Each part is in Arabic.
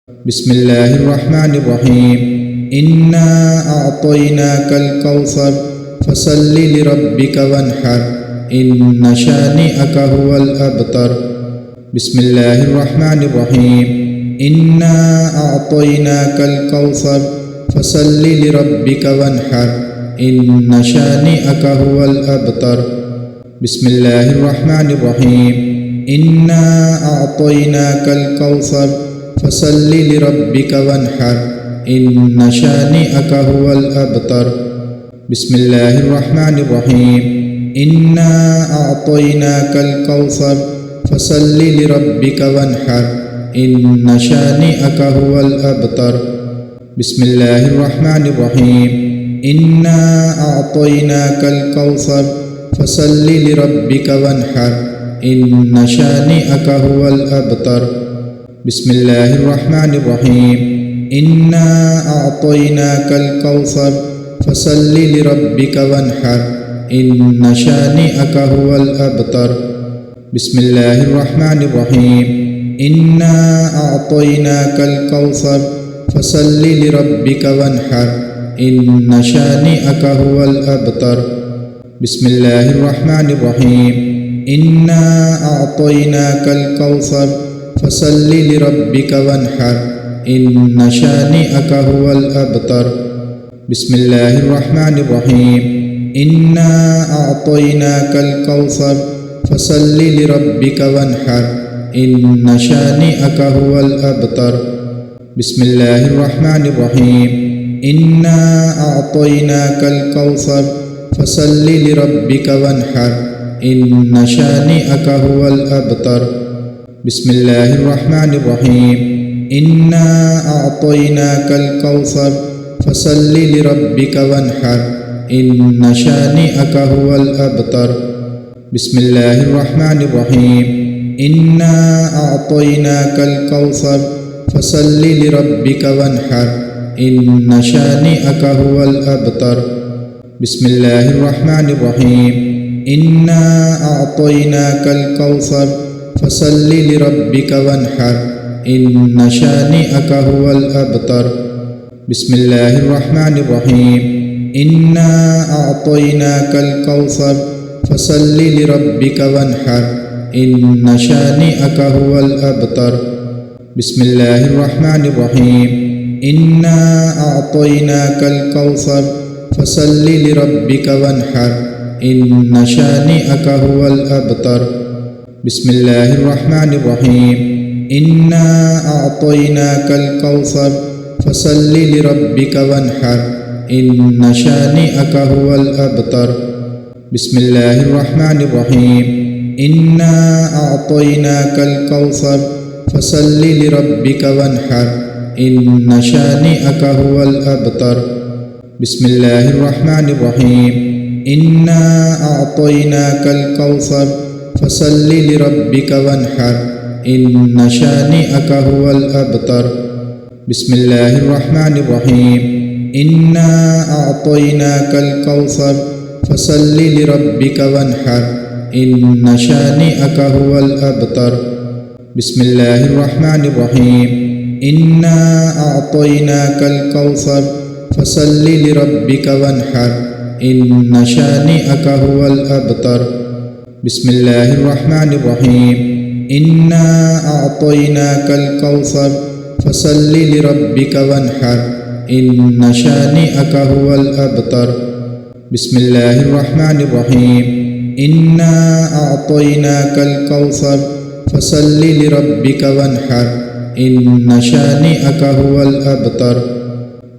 بسم الله الرحمن الرحيم إنا أعطيناك الكوثر فصل لربك وانحر إن شانئك هو الأبتر بسم الله الرحمن الرحيم إنا أعطيناك الكوثر فصل لربك وانحر إن شانئك هو الأبتر بسم الله الرحمن الرحيم إنا أعطيناك الكوثر فصل لربك وانحر إن شانئك هو الأبتر بسم الله الرحمن الرحيم إنا أعطيناك الكوثر فصل لربك وانحر إن شانئك هو الأبتر بسم الله الرحمن الرحيم إنا أعطيناك الكوثر فصل لربك وانحر إن شانئك هو الأبتر بسم الله الرحمن الرحيم إنا أعطيناك الكوثر فصل لربك وانحر إن شانئك هو الأبتر بسم الله الرحمن الرحيم إنا أعطيناك الكوثر فصل لربك وانحر إن شانئك هو الأبتر بسم الله الرحمن الرحيم إنا أعطيناك الكوثر فصل لربك وانحر إن شانئك هو الأبتر بسم الله الرحمن الرحيم إنا أعطيناك الكوثر فصل لربك وانحر إن شانئك هو الأبتر بسم الله الرحمن الرحيم إنا أعطيناك الكوثر فصل لربك وانحر إن شانئك هو الأبتر بسم الله الرحمن الرحيم إنا أعطيناك الكوثر فصل لربك وانحر إن شانئك هو الأبتر بسم الله الرحمن الرحيم إنا أعطيناك الكوثر فصل لربك وانحر إن شانئك هو الأبتر بسم الله الرحمن الرحيم إنا أعطيناك الكوثر فصل لربك وانحر إن شانئك هو الأبتر بسم الله الرحمن الرحيم إنا أعطيناك الكوثر فصل لربك وانحر إن شانئك هو الأبتر بسم الله الرحمن الرحيم إنا أعطيناك الكوثر فصل لربك وانحر إن شانئك هو الأبتر بسم الله الرحمن الرحيم إنا أعطيناك الكوثر فصل لربك وانحر إن شانئك هو الأبتر بسم الله الرحمن الرحيم إنا أعطيناك الكوثر فصل لربك وانحر إن شانئك هو الأبتر بسم الله الرحمن الرحيم إنا أعطيناك الكوثر فصل لربك وانحر إن شانئك هو الأبتر بسم الله الرحمن الرحيم إنا أعطيناك الكوثر فصل لربك وانحر إن شانئك هو الأبتر بسم الله الرحمن الرحيم إنا أعطيناك الكوثر فصل لربك وانحر إن شانئك هو الأبتر بسم الله الرحمن الرحيم إنا أعطيناك الكوثر فصل لربك وانحر إن شانئك هو الأبتر بسم الله الرحمن الرحيم إنا أعطيناك الكوثر فصل لربك وانحر إن شانئك هو الأبتر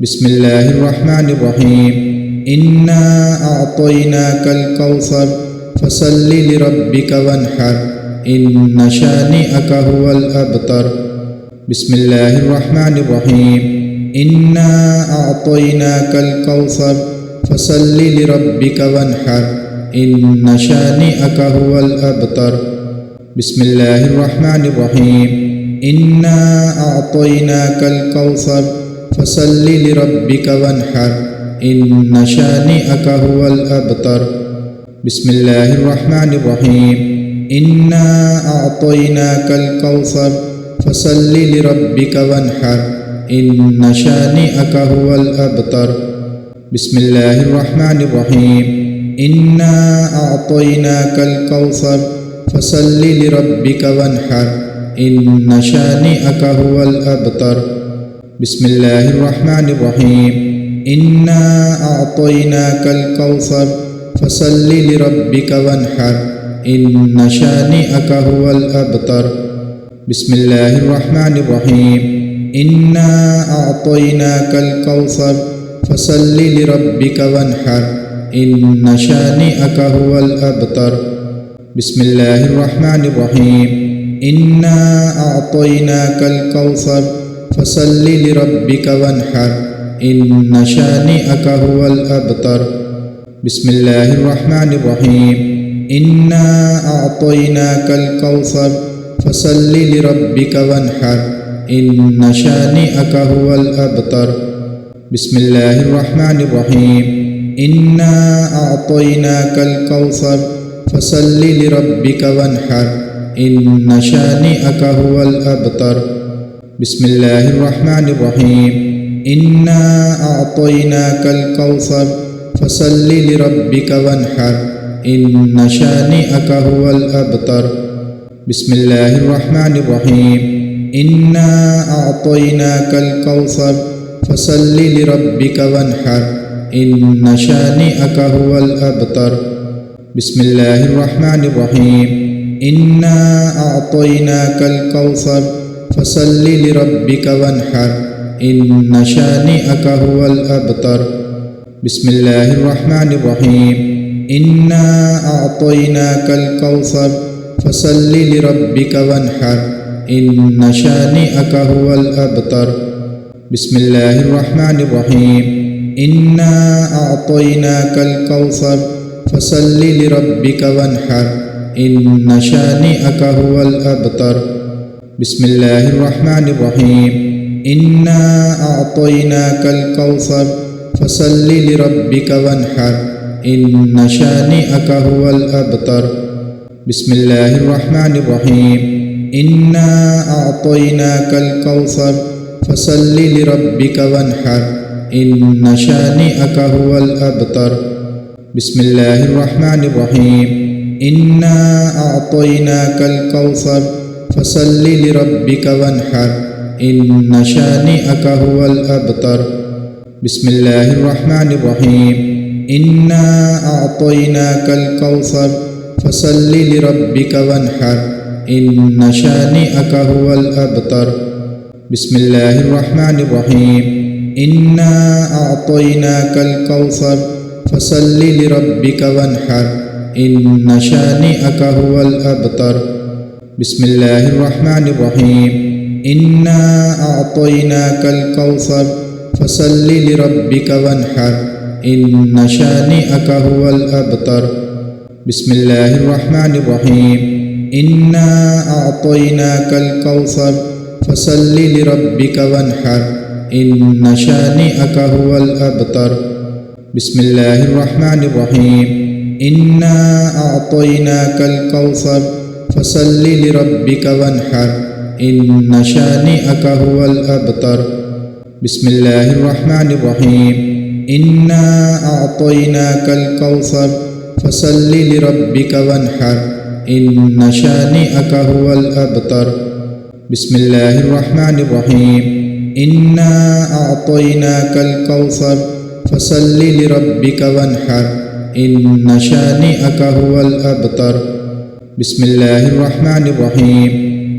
بسم الله الرحمن الرحيم إنا أعطيناك الكوثر فصل لربك وانحر إن شانئك هو الأبتر بسم الله الرحمن الرحيم إنا أعطيناك الكوثر فصل لربك وانحر إن شانئك هو الأبتر بسم الله الرحمن الرحيم إنا أعطيناك الكوثر فصل لربك وانحر إن شانئك هو الأبتر بسم الله الرحمن الرحيم إنا أعطيناك الكوثر فصل لربك وانحر إن شانئك هو الأبتر بسم الله الرحمن الرحيم إنا أعطيناك الكوثر فصل لربك وانحر إن شانئك هو الأبتر بسم الله الرحمن الرحيم إنا أعطيناك الكوثر فصل لربك وانحر إن شانئك هو الأبتر بسم الله الرحمن الرحيم إنا أعطيناك الكوثر فصل لربك وانحر إن شانئك هو الأبتر بسم الله الرحمن الرحيم إنا أعطيناك الكوثر فصل لربك وانحر إن شانئك هو الأبتر بسم الله الرحمن الرحيم إنا أعطيناك الكوثر فصل لربك وانحر إن شانئك هو الأبتر بسم الله الرحمن الرحيم إنا أعطيناك الكوثر فصل لربك وانحر إن شانئك هو الأبتر بسم الله الرحمن الرحيم إنا أعطيناك الكوثر فصل لربك وانحر إن شانئك هو الأبتر بسم الله الرحمن الرحيم إنا أعطيناك الكوثر فصل لربك وانحر إن شانئك هو الأبتر بسم الله الرحمن الرحيم إنا أعطيناك الكوثر فصل لربك وانحر إن شانئك هو الأبتر بسم الله الرحمن الرحيم إنا أعطيناك الكوثر فصل لربك وانحر إن شانئك هو الأبتر بسم الله الرحمن الرحيم إنا أعطيناك الكوثر فصل لربك وانحر إن شانئك هو الأبتر بسم الله الرحمن الرحيم إنا أعطيناك الكوثر فصل لربك وانحر إن شانئك هو الأبتر بسم الله الرحمن الرحيم إنا أعطيناك الكوثر فصل لربك وانحر إن شانئك هو الأبتر بسم الله الرحمن الرحيم إنا أعطيناك الكوثر فصل لربك وانحر إن شانئك هو الأبتر بسم الله الرحمن الرحيم إنا أعطيناك الكوثر فصل لربك وانحر إن شانئك هو الأبتر بسم الله الرحمن الرحيم إنا أعطيناك الكوثر فصل لربك وانحر إن شانئك هو الأبتر بسم الله الرحمن الرحيم إنا أعطيناك الكوثر فصل لربك وانحر إن شانئك هو الأبتر بسم الله الرحمن الرحيم إنا أعطيناك الكوثر فصل لربك وانحر إن شانئك هو الأبتر بسم الله الرحمن الرحيم إنا أعطيناك الكوثر فصل لربك وانحر إن شانئك هو الأبتر بسم الله الرحمن الرحيم إنا أعطيناك الكوثر فصل لربك وانحر إن شانئك هو الأبتر بسم الله الرحمن الرحيم إنا أعطيناك الكوثر فصل لربك وانحر إن شانئك هو الأبتر بسم الله الرحمن الرحيم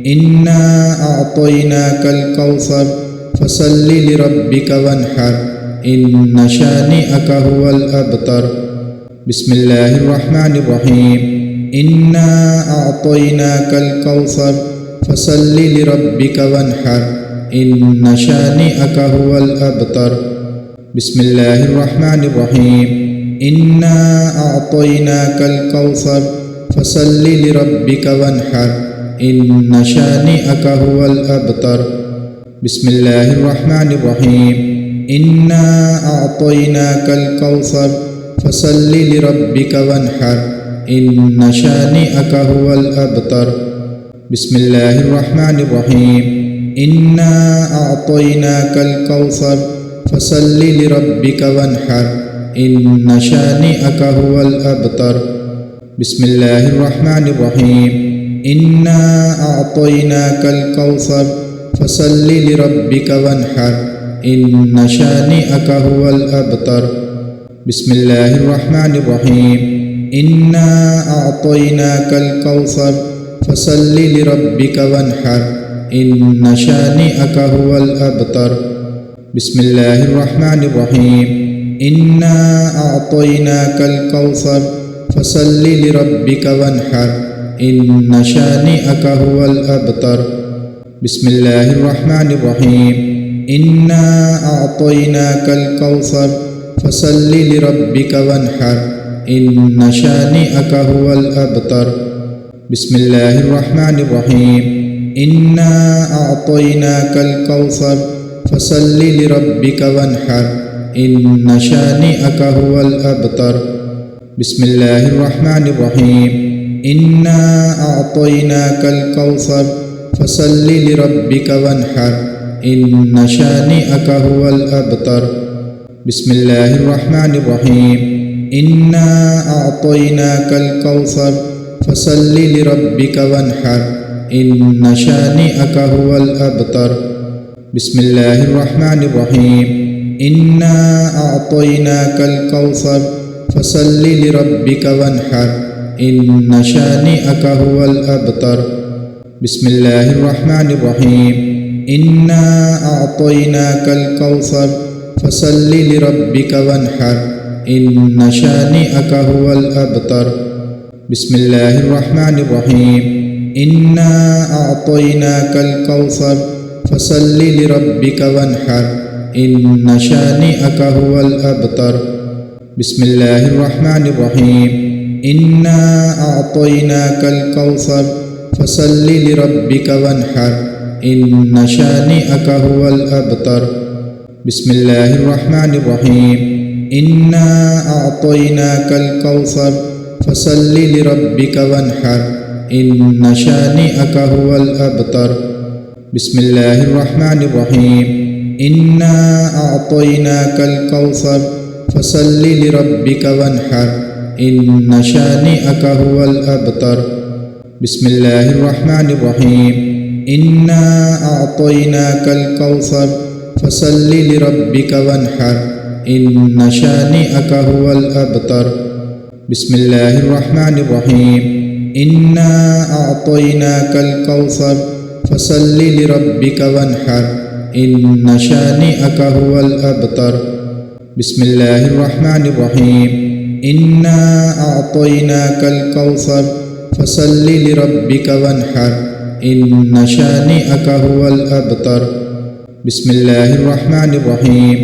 إنا أعطيناك الكوثر فصل لربك وانحر إن شانئك هو الأبتر بسم الله الرحمن الرحيم إنا أعطيناك الكوثر فصل لربك وانحر إن شانئك هو الأبتر بسم الله الرحمن الرحيم إنا أعطيناك الكوثر فصل لربك وانحر إن شانئك هو الأبتر بسم الله الرحمن الرحيم إنا أعطيناك الكوثر فصل لربك وانحر إن شانئك هو الأبتر بسم الله الرحمن الرحيم إنا أعطيناك الكوثر فصل لربك وانحر إن شانئك هو الأبتر بسم الله الرحمن الرحيم إنا أعطيناك الكوثر فصل لربك وانحر إن شانئك هو الأبتر بسم الله الرحمن الرحيم إنا أعطيناك الكوثر فصل لربك وانحر إن شانئك هو الأبتر بسم الله الرحمن الرحيم إنا أعطيناك الكوثر فصل لربك وانحر إن شانئك هو الأبتر بسم الله الرحمن الرحيم إنا أعطيناك الكوثر فصل لربك وانحر إن شانئك هو الأبتر بسم الله الرحمن الرحيم إنا أعطيناك الكوثر فصل لربك وانحر إن شانئك هو الأبتر بسم الله الرحمن الرحيم إنا أعطيناك الكوثر فصل لربك وانحر إن شانئك هو الأبتر بسم الله الرحمن الرحيم إنا أعطيناك الكوثر فصل لربك وانحر إن شانئك هو الأبتر بسم الله الرحمن الرحيم إنا أعطيناك الكوثر فصل لربك وانحر إن شانئك هو الأبتر بسم الله الرحمن الرحيم إنا أعطيناك الكوثر فصل لربك وانحر إن شانئك هو الأبتر بسم الله الرحمن الرحيم إنا أعطيناك الكوثر فصل لربك وانحر إن شانئك هو الأبتر بسم الله الرحمن الرحيم إنا أعطيناك الكوثر فصل لربك وانحر إن شانئك هو الأبتر بسم الله الرحمن الرحيم إنا أعطيناك الكوثر فصل لربك وانحر إن شانئك هو الأبتر بسم الله الرحمن الرحيم إنا أعطيناك الكوثر فصل لربك وانحر إن شانئك هو الأبتر بسم الله الرحمن الرحيم إنا أعطيناك الكوثر فصل لربك وانحر إن شانئك هو الأبتر بسم الله الرحمن الرحيم إنا أعطيناك الكوثر فصل لربك وانحر إن شانئك هو الأبتر بسم الله الرحمن الرحيم إنا أعطيناك الكوثر فصل لربك وانحر إن شانئك هو الأبتر بسم الله الرحمن الرحيم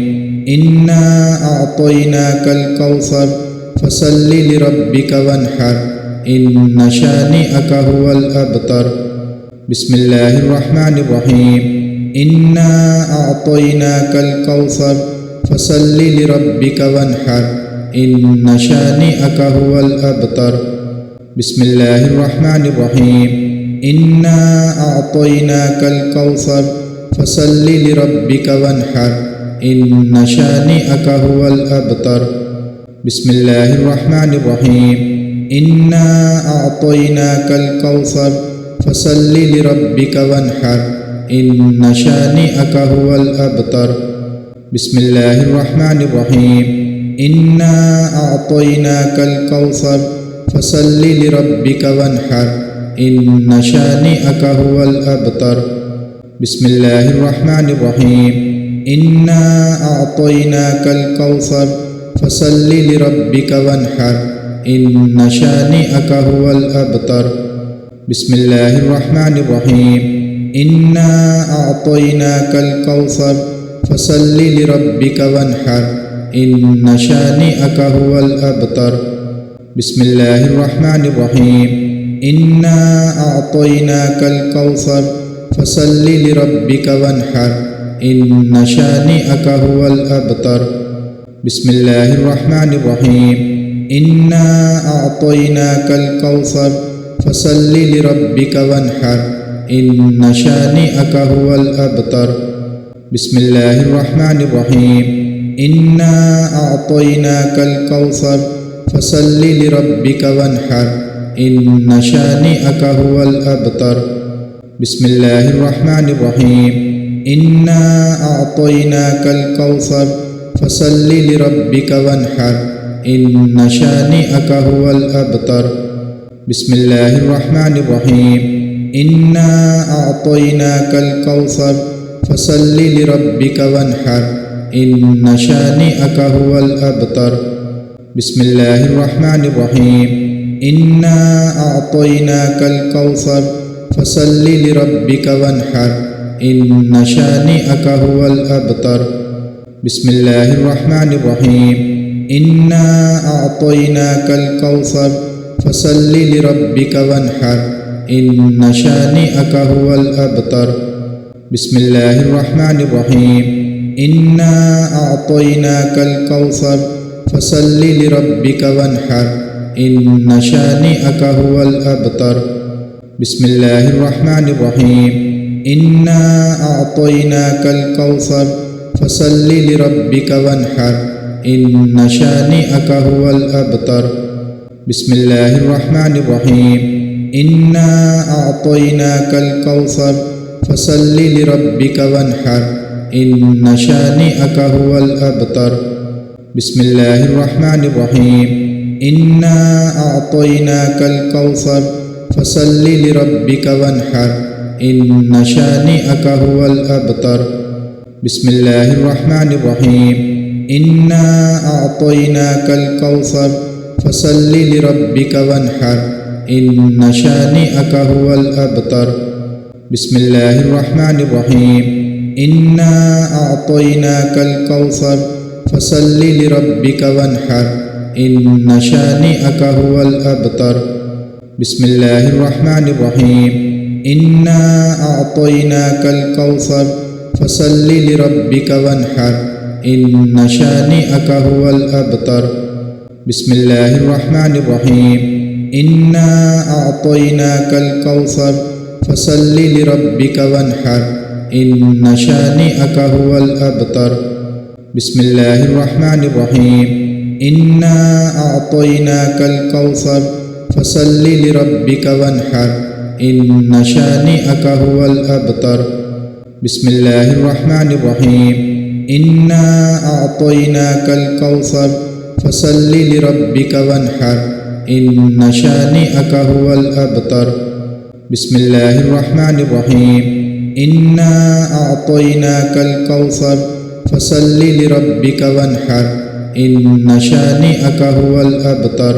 إنا أعطيناك الكوثر فصل لربك وانحر إن شانئك هو الأبتر بسم الله الرحمن الرحيم إنا أعطيناك الكوثر فصل لربك وانحر إن شانئك هو الأبتر بسم الله الرحمن الرحيم إنا أعطيناك الكوثر فصل لربك وانحر إن شانئك هو الأبتر بسم الله الرحمن الرحيم إنا أعطيناك الكوثر فصل لربك وانحر إن شانئك هو الأبتر بسم الله الرحمن الرحيم إنا أعطيناك الكوثر فصل لربك وانحر إن شانئك هو الأبتر بسم الله الرحمن الرحيم إنا أعطيناك الكوثر فصل لربك وانحر إن شانئك هو الأبتر بسم الله الرحمن الرحيم إنا أعطيناك الكوثر فصل لربك وانحر إن شانئك هو الأبتر بسم الله الرحمن الرحيم إنا أعطيناك الكوثر فصل لربك وانحر إن شانئك هو الأبتر بسم الله الرحمن الرحيم إنا أعطيناك الكوثر فصل لربك وانحر إن شانئك هو الأبتر بسم الله الرحمن الرحيم إنا أعطيناك الكوثر فصل لربك وانحر إن شانئك هو الأبتر بسم الله الرحمن الرحيم إنا أعطيناك الكوثر فصل لربك وانحر إن شانئك هو الأبتر بسم الله الرحمن الرحيم إنا أعطيناك الكوثر فصل لربك وانحر إن شانئك هو الأبتر بسم الله الرحمن الرحيم إنا أعطيناك الكوثر فصل لربك وانحر إن شانئك هو الأبتر بسم الله الرحمن الرحيم إنا أعطيناك الكوثر فصل لربك وانحر إن شانئك هو الأبتر بسم الله الرحمن الرحيم إنا أعطيناك الكوثر فصل لربك وانحر إن شانئك هو الأبتر بسم الله الرحمن الرحيم إنا أعطيناك الكوثر فصل لربك وانحر إن شانئك هو الأبتر بسم الله الرحمن الرحيم إنا أعطيناك الكوثر فصل لربك وانحر إن شانئك هو الأبتر بسم الله الرحمن الرحيم إنا أعطيناك الكوثر فصل لربك وانحر إن شانئك هو الأبتر بسم الله الرحمن الرحيم إنا أعطيناك الكوثر فصل لربك وانحر إن شانئك هو الأبتر بسم الله الرحمن الرحيم إنا أعطيناك الكوثر فصل لربك وانحر إن شانئك هو الأبتر بسم الله الرحمن الرحيم إنا أعطيناك الكوثر فصل لربك وانحر إن شانئك هو الأبتر بسم الله الرحمن الرحيم إنا أعطيناك الكوثر فصل لربك وانحر إن شانئك هو الأبتر بسم الله الرحمن الرحيم إنا أعطيناك الكوثر فصل لربك وانحر إن شانئك هو الأبتر بسم الله الرحمن الرحيم إنا أعطيناك الكوثر فصل لربك وانحر إن شانئك هو الأبتر بسم الله الرحمن الرحيم إنا أعطيناك الكوثر فصل لربك وانحر إن شانئك هو الأبتر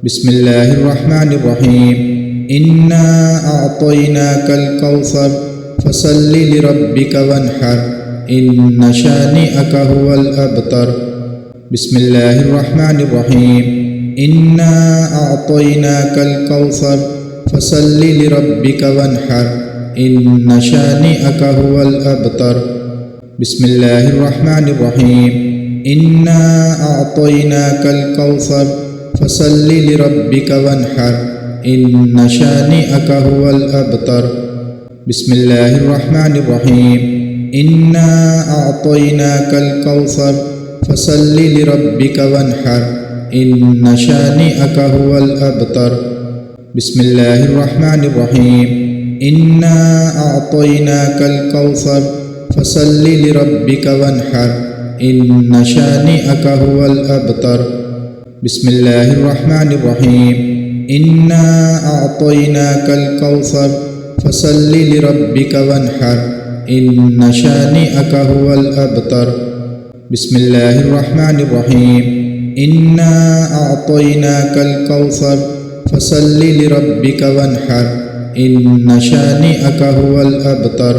بسم الله الرحمن الرحيم إنا أعطيناك الكوثر فصل لربك وانحر إن شانئك هو الأبتر بسم الله الرحمن الرحيم إنا أعطيناك الكوثر فصل لربك وانحر إن شانئك هو الأبتر بسم الله الرحمن الرحيم إنا أعطيناك الكوثر فصل لربك وانحر إن شانئك هو الأبتر بسم الله الرحمن الرحيم إنا أعطيناك الكوثر فصل لربك وانحر إن شانئك هو الأبتر بسم الله الرحمن الرحيم إنا أعطيناك الكوثر فصل لربك وانحر إن شانئك هو الأبتر بسم الله الرحمن الرحيم إنا أعطيناك الكوثر فصل لربك وانحر إن شانئك هو الأبتر بسم الله الرحمن الرحيم إنا أعطيناك الكوثر فصل لربك وانحر إن شانئك هو الأبتر